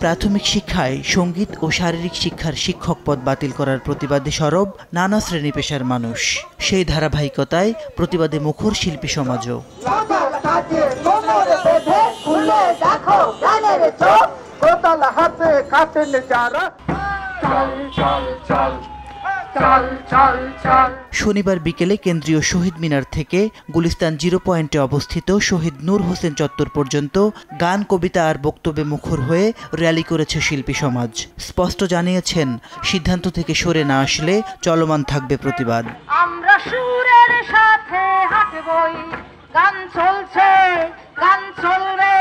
প্রাথমিক শিক্ষায় সঙ্গীত ও শারীরিক শিক্ষার শিক্ষক পদ বাতিল করার প্রতিবাদে সরব নানা শ্রেণী পেশার মানুষ। সেই ধারাবাহিকতায় প্রতিবাদে মুখর শিল্পী সমাজও। শনিবার বিকেলে কেন্দ্রীয় শহীদ মিনার থেকে গুলিস্তান 0 পয়েন্টে অবস্থিত শহীদ নূর হোসেন চত্বর পর্যন্ত গান, কবিতা আর বক্তব্যে মুখর হয়ে র্যালি করেছে শিল্পী সমাজ। স্পষ্ট জানিয়েছেন, সিদ্ধান্ত থেকে সরে না আসলে চলমান থাকবে প্রতিবাদ। আমরা সুরের সাথে হাঁটবই, গান চলছে, গান চলবে,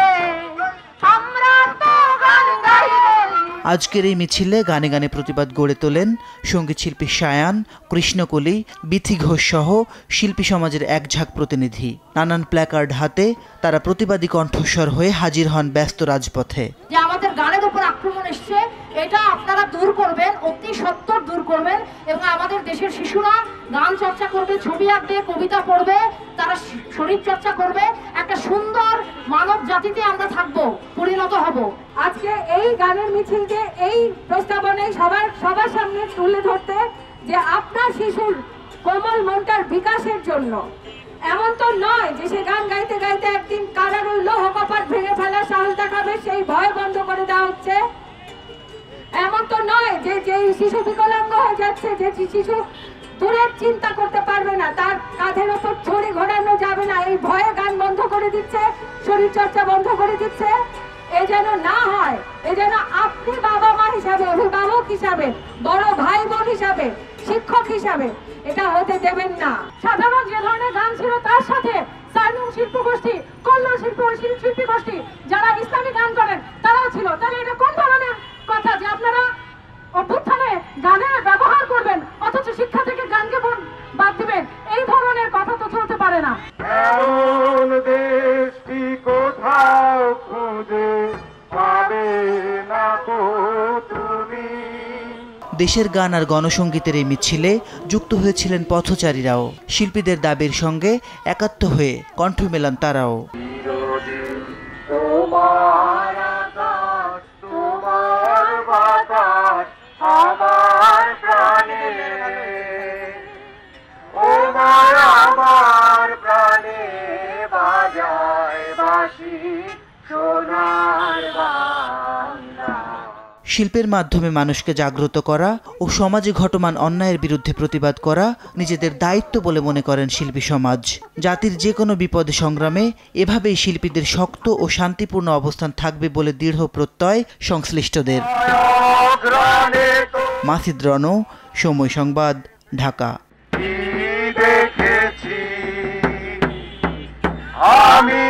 আমরা তো গান গাইবই। আজকের এই মিছিলে গানে গানে প্রতিবাদ গড়ে তোলেন সঙ্গীত শিল্পী শায়ান, কৃষ্ণকলি, বিথি ঘোষ সহ শিল্পী সমাজের এক ঝাঁক প্রতিনিধি। নানান প্ল্যাকার্ড হাতে তারা প্রতিবাদী কণ্ঠস্বর হয়ে হাজির হন ব্যস্ত রাজপথে। যে আমাদের গানের উপর আক্রমণ এসছে, এটা আপনারা দূর করবেন, অতি সত্বর দূর করবেন, এবং আমাদের দেশের শিশুরা গান চর্চা করবে, ছবি আঁকবে, কবিতা পড়বে, তারা শরীর চর্চা করবে, একটা সুন্দর মানব জাতিতে আমরা থাকবো, পরিণত হব। আজকে এই গানের মিছিলকে এই প্রস্তাবনায় সবার সামনে তুলে ধরতে, যে আপনার শিশুর কোমল মনটার বিকাশের জন্য। এমন তো নয় যে সে গান গাইতে গাইতে একদিন কারার ওই লৌহ কপাট ভেঙে ফেলার সাহস দেখাবে, সেই ভয় বন্ধ করে দেওয়া হচ্ছে। এমন তো নয় যে শিশু বিকলাঙ্গ হয়ে যাচ্ছে, যে শিশু দূরের চিন্তা করতে পারবে না, তার কাঁধের ওপর ছড়ি ঘোরানো যাবে না, এই ভয়ে গান বন্ধ করে দিচ্ছে, শরীর চর্চা বন্ধ করে দিচ্ছে। এ যেন না হয়, এ যেন আপনি বাবা মা হিসাবে, অভিভাবক হিসাবে, বড় ভাই বোন হিসাবে, শিক্ষক হিসাবে এটা হতে দেবেন না। সাধারণ যে ধরনের গান ছিল, তার সাথে সাইনুম শিল্প গোষ্ঠী, কল্যাণ শিল্পী গোষ্ঠী, যারা ইসলামিক গান করেন, তারাও ছিল। তাহলে এটা কোন ধরনের কথা যে আপনারা অভ্যুত্থানে গানের ব্যবহার করবেন, অথচ শিক্ষা থেকে গানকে বাদ দিবেন? এই ধরনের কথা তো চলতে পারে না। কোথাও খুঁজে পাবে না তো তুমি। দেশের গান আর গণসঙ্গীতের এই মিছিলে যুক্ত হয়েছিলেন পথচারীরাও। শিল্পীদের দাবির সঙ্গে একাত্ম হয়ে কণ্ঠ মেলান তারাও। শিল্পের মাধ্যমে মানুষকে জাগ্রত করা ও সমাজে ঘটমান অন্যায়ের বিরুদ্ধে প্রতিবাদ করা নিজেদের দায়িত্ব বলে মনে করেন শিল্পী সমাজ। জাতির যে কোনো বিপদে সংগ্রামে এভাবেই শিল্পীদের শক্ত ও শান্তিপূর্ণ অবস্থান থাকবে বলে দৃঢ় প্রত্যয় সংশ্লিষ্টদের। মাসিদ রনো, সময় সংবাদ, ঢাকা। আমি